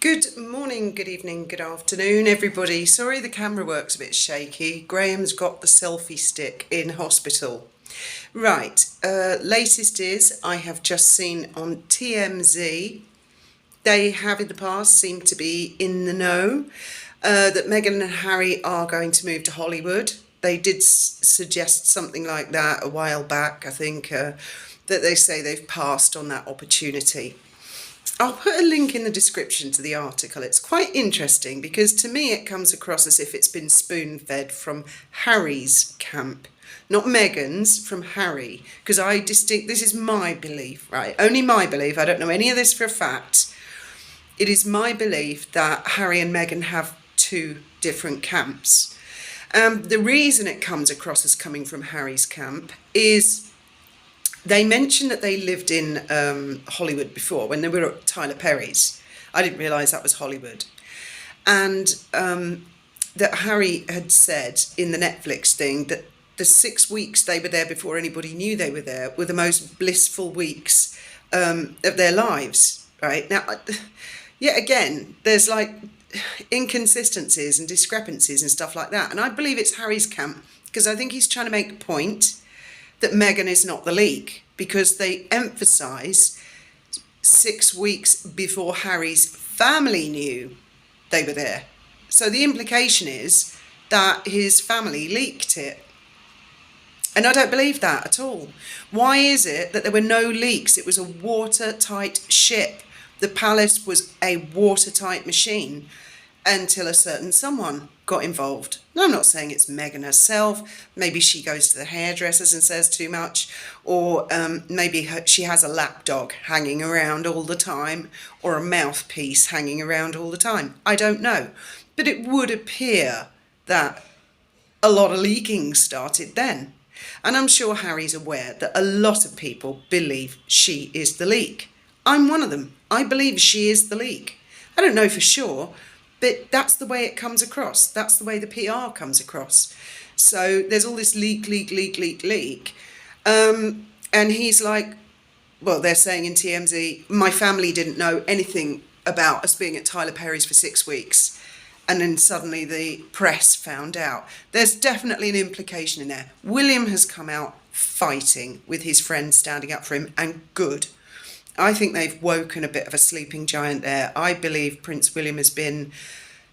Good morning, good evening, good afternoon, everybody. Sorry the camera works a bit shaky. Graham's got the selfie stick in hospital. Right, latest is I have just seen on TMZ, they have in the past seemed to be in the know, that Meghan and Harry are going to move to Hollywood. They did suggest something like that a while back, I think, that they say they've passed on that opportunity. I'll put a link in the description to the article. It's quite interesting because to me it comes across as if it's been spoon-fed from Harry's camp. Not Meghan's, from Harry. Because this is my belief, right? Only my belief. I don't know any of this for a fact. It is my belief that Harry and Meghan have two different camps. The reason it comes across as coming from Harry's camp is they mentioned that they lived in Hollywood before when they were at Tyler Perry's. I didn't realise that was Hollywood. And that Harry had said in the Netflix thing that the 6 weeks they were there before anybody knew they were there were the most blissful weeks of their lives, right? Now, yet again, there's like inconsistencies and discrepancies and stuff like that. And I believe it's Harry's camp because I think he's trying to make the point that Meghan is not the leak, because they emphasise 6 weeks before Harry's family knew they were there. So the implication is that his family leaked it. And I don't believe that at all. Why is it that there were no leaks? It was a watertight ship. The palace was a watertight machine until a certain someone got involved. Now, I'm not saying it's Meghan herself. Maybe she goes to the hairdressers and says too much, or maybe she has a lapdog hanging around all the time, or a mouthpiece hanging around all the time. I don't know. But it would appear that a lot of leaking started then. And I'm sure Harry's aware that a lot of people believe she is the leak. I'm one of them. I believe she is the leak. I don't know for sure, but that's the way it comes across. That's the way the PR comes across. So there's all this leak. And he's like, well, they're saying in TMZ, my family didn't know anything about us being at Tyler Perry's for 6 weeks. And then suddenly the press found out. There's definitely an implication in there. William has come out fighting with his friends standing up for him, and good. I think they've woken a bit of a sleeping giant there. I believe Prince William has been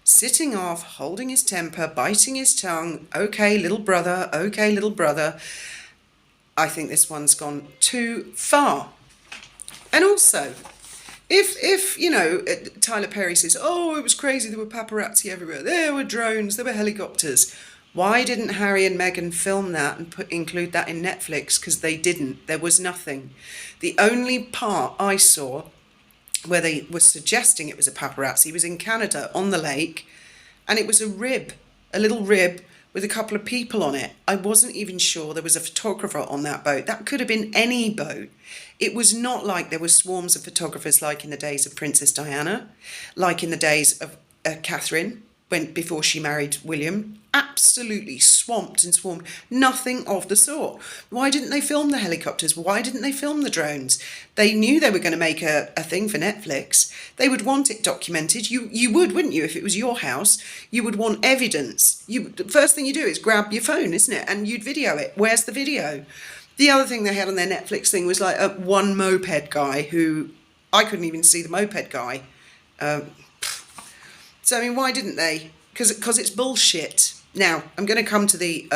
sitting off, holding his temper, biting his tongue. Okay, little brother. Okay, little brother. I think this one's gone too far. And also, if you know, Tyler Perry says, oh, it was crazy, there were paparazzi everywhere, there were drones, there were helicopters. Why didn't Harry and Meghan film that and include that in Netflix? Because they didn't. There was nothing. The only part I saw where they were suggesting it was a paparazzi was in Canada on the lake, and it was a little rib with a couple of people on it. I wasn't even sure there was a photographer on that boat. That could have been any boat. It was not like there were swarms of photographers like in the days of Princess Diana, like in the days of Catherine, before she married William. Absolutely swamped and swarmed. Nothing of the sort. Why didn't they film the helicopters? Why didn't they film the drones? They knew they were going to make a thing for Netflix. They would want it documented. You would, wouldn't you? If it was your house, you would want evidence. The first thing you do is grab your phone, isn't it? And you'd video it. Where's the video? The other thing they had on their Netflix thing was like one moped guy who I couldn't even see the moped guy. So, I mean, why didn't they? Because it's bullshit. Now, I'm going to come to the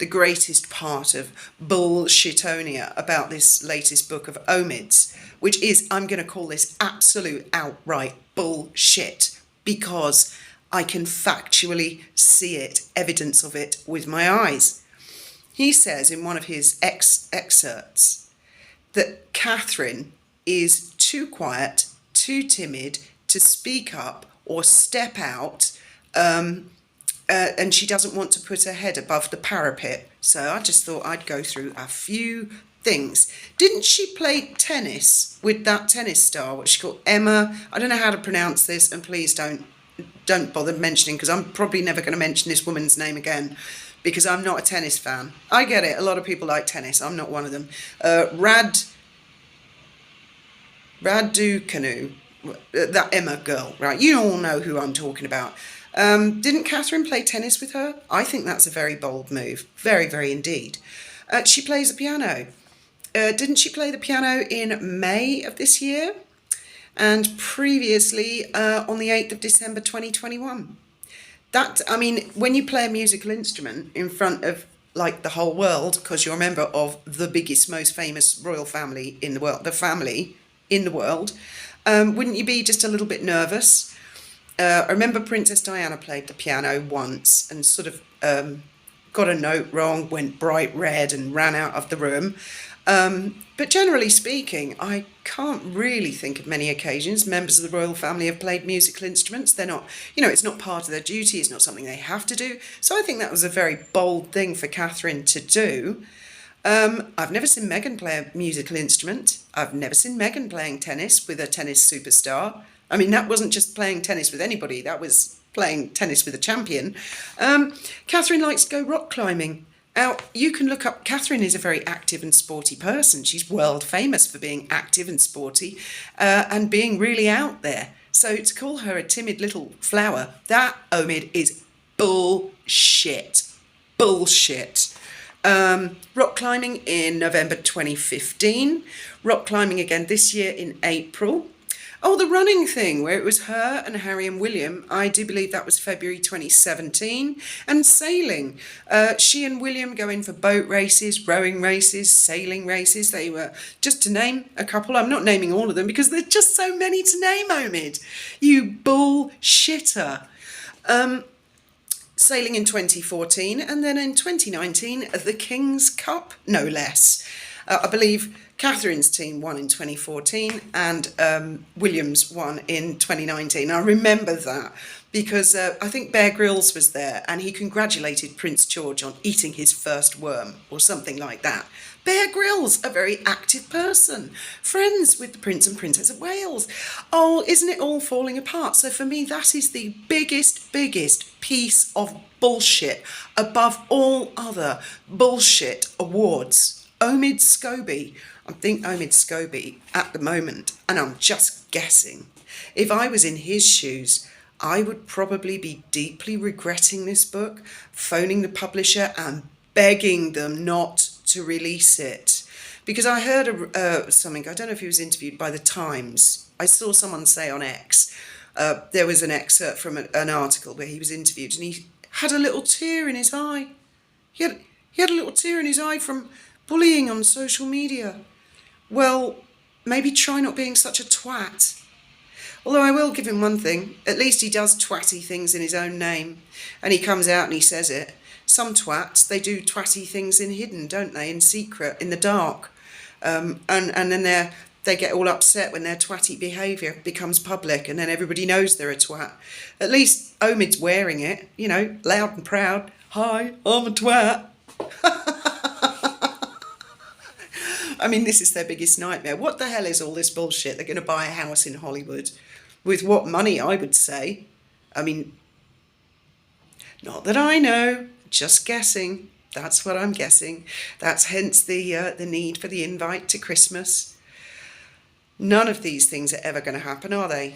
greatest part of bullshitonia about this latest book of Omids, which is, I'm going to call this absolute outright bullshit, because I can factually see it, evidence of it, with my eyes. He says in one of his excerpts that Catherine is too quiet, too timid to speak up or step out, and she doesn't want to put her head above the parapet. So I just thought I'd go through a few things. Didn't she play tennis with that tennis star, what she called Emma? I don't know how to pronounce this, and please don't bother mentioning, because I'm probably never going to mention this woman's name again, because I'm not a tennis fan. I get it, a lot of people like tennis, I'm not one of them. Raducanu, that Emma girl, right? You all know who I'm talking about. Didn't Catherine play tennis with her? I think that's a very bold move. Very, very indeed. She plays the piano. Didn't she play the piano in May of this year? And previously on the 8th of December 2021. That, I mean, when you play a musical instrument in front of like the whole world, because you're a member of the biggest, most famous royal family in the world, the family in the world, wouldn't you be just a little bit nervous? I remember Princess Diana played the piano once and sort of got a note wrong, went bright red and ran out of the room. But generally speaking, I can't really think of many occasions members of the royal family have played musical instruments. They're not, it's not part of their duty. It's not something they have to do. So I think that was a very bold thing for Catherine to do. I've never seen Meghan play a musical instrument. I've never seen Meghan playing tennis with a tennis superstar. I mean, that wasn't just playing tennis with anybody. That was playing tennis with a champion. Catherine likes to go rock climbing. Now, you can look up, Catherine is a very active and sporty person. She's world famous for being active and sporty and being really out there. So to call her a timid little flower, that, Omid, is bullshit. Bullshit. Rock climbing in November 2015. Rock climbing again this year in April. Oh, the running thing, where it was her and Harry and William, I do believe that was February 2017. And sailing. She and William go in for boat races, rowing races, sailing races. They were, just to name a couple, I'm not naming all of them because there's just so many to name, Omid. You bullshitter. Sailing in 2014, and then in 2019, the King's Cup, no less. I believe Catherine's team won in 2014 and Williams won in 2019. I remember that because I think Bear Grylls was there and he congratulated Prince George on eating his first worm or something like that. Bear Grylls, a very active person, friends with the Prince and Princess of Wales. Oh, isn't it all falling apart? So for me, that is the biggest piece of bullshit above all other bullshit awards. Omids Scobie. I think Omids Scobie at the moment, and I'm just guessing, if I was in his shoes, I would probably be deeply regretting this book, phoning the publisher and begging them not to release it. Because I heard something, I don't know if he was interviewed by The Times. I saw someone say on X, there was an excerpt from an article where he was interviewed and he had a little tear in his eye. He had a little tear in his eye from bullying on social media. Well, maybe try not being such a twat. Although I will give him one thing, at least he does twatty things in his own name, and he comes out and he says it. Some twats, they do twatty things in hidden, don't they, in secret, in the dark. And then they get all upset when their twatty behaviour becomes public and then everybody knows they're a twat. At least Omid's wearing it, loud and proud. Hi, I'm a twat. I mean, this is their biggest nightmare. What the hell is all this bullshit? They're going to buy a house in Hollywood. With what money, I would say. I mean, not that I know, just guessing. That's what I'm guessing. That's hence the need for the invite to Christmas. None of these things are ever going to happen, are they?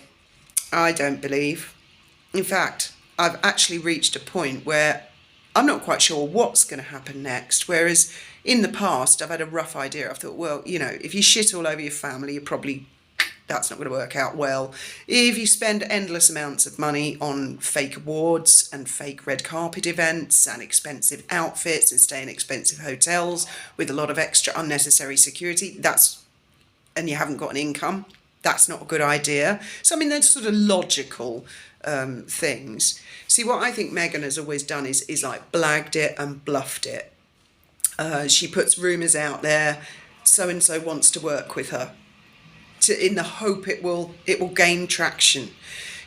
I don't believe. In fact, I've actually reached a point where I'm not quite sure what's going to happen next, whereas in the past I've had a rough idea. I've thought, well, if you shit all over your family, that's not going to work out well. If you spend endless amounts of money on fake awards and fake red carpet events and expensive outfits and stay in expensive hotels with a lot of extra unnecessary security, and you haven't got an income, that's not a good idea. So, I mean, they're sort of logical things. See, what I think Meghan has always done is like blagged it and bluffed it. She puts rumours out there, so-and-so wants to work with her, in the hope it will gain traction.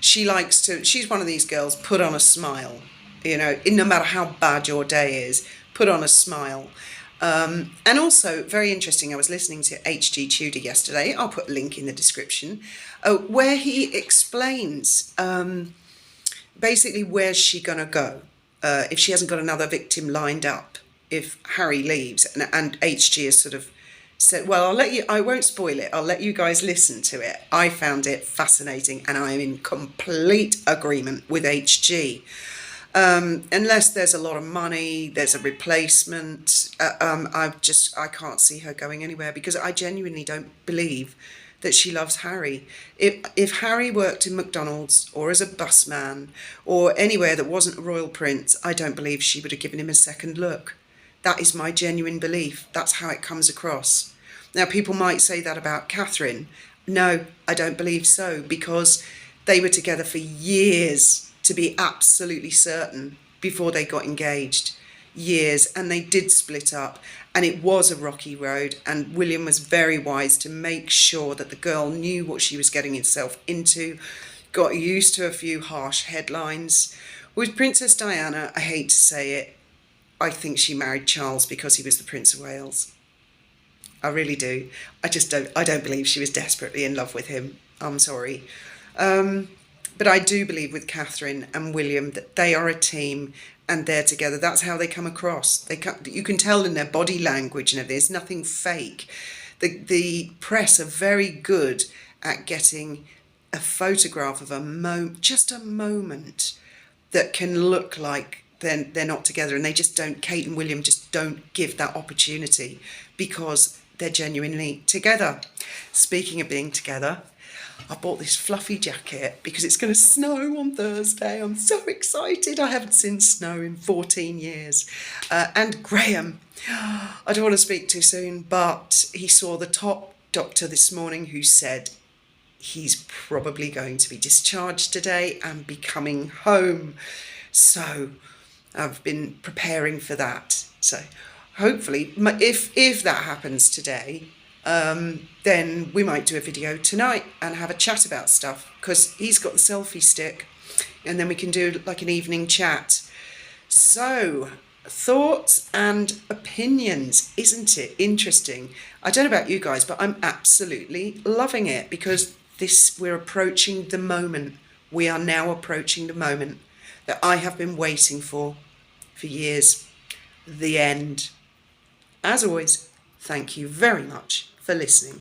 She's one of these girls, put on a smile, no matter how bad your day is, put on a smile. And also, very interesting, I was listening to H.G. Tudor yesterday, I'll put a link in the description, where he explains basically where's she going to go if she hasn't got another victim lined up, if Harry leaves. And H.G. is sort of said, well, I won't spoil it. I'll let you guys listen to it. I found it fascinating and I'm in complete agreement with HG. Unless there's a lot of money, there's a replacement, I can't see her going anywhere, because I genuinely don't believe that she loves Harry. If Harry worked in McDonald's or as a busman or anywhere that wasn't a royal prince, I don't believe she would have given him a second look. That is my genuine belief. That's how it comes across. Now, people might say that about Catherine. No, I don't believe so, because they were together for years, to be absolutely certain, before they got engaged. Years, and they did split up, and it was a rocky road, and William was very wise to make sure that the girl knew what she was getting herself into, got used to a few harsh headlines. With Princess Diana, I hate to say it, I think she married Charles because he was the Prince of Wales. I really do. I don't believe she was desperately in love with him. I'm sorry. But I do believe with Catherine and William that they are a team and they're together. That's how they come across. You can tell in their body language and everything. There's nothing fake. The press are very good at getting a photograph of just a moment that can look like they're not together, and they just don't. Kate and William just don't give that opportunity because they're genuinely together. Speaking of being together, I bought this fluffy jacket because it's going to snow on Thursday. I'm so excited. I haven't seen snow in 14 years. And Graham, I don't want to speak too soon, but he saw the top doctor this morning who said he's probably going to be discharged today and be coming home. So I've been preparing for that. So hopefully, if that happens today, then we might do a video tonight and have a chat about stuff, because he's got the selfie stick, and then we can do like an evening chat. So, thoughts and opinions, isn't it interesting? I don't know about you guys, but I'm absolutely loving it, because we're approaching the moment. We are now approaching the moment that I have been waiting for years. The end. As always, thank you very much for listening.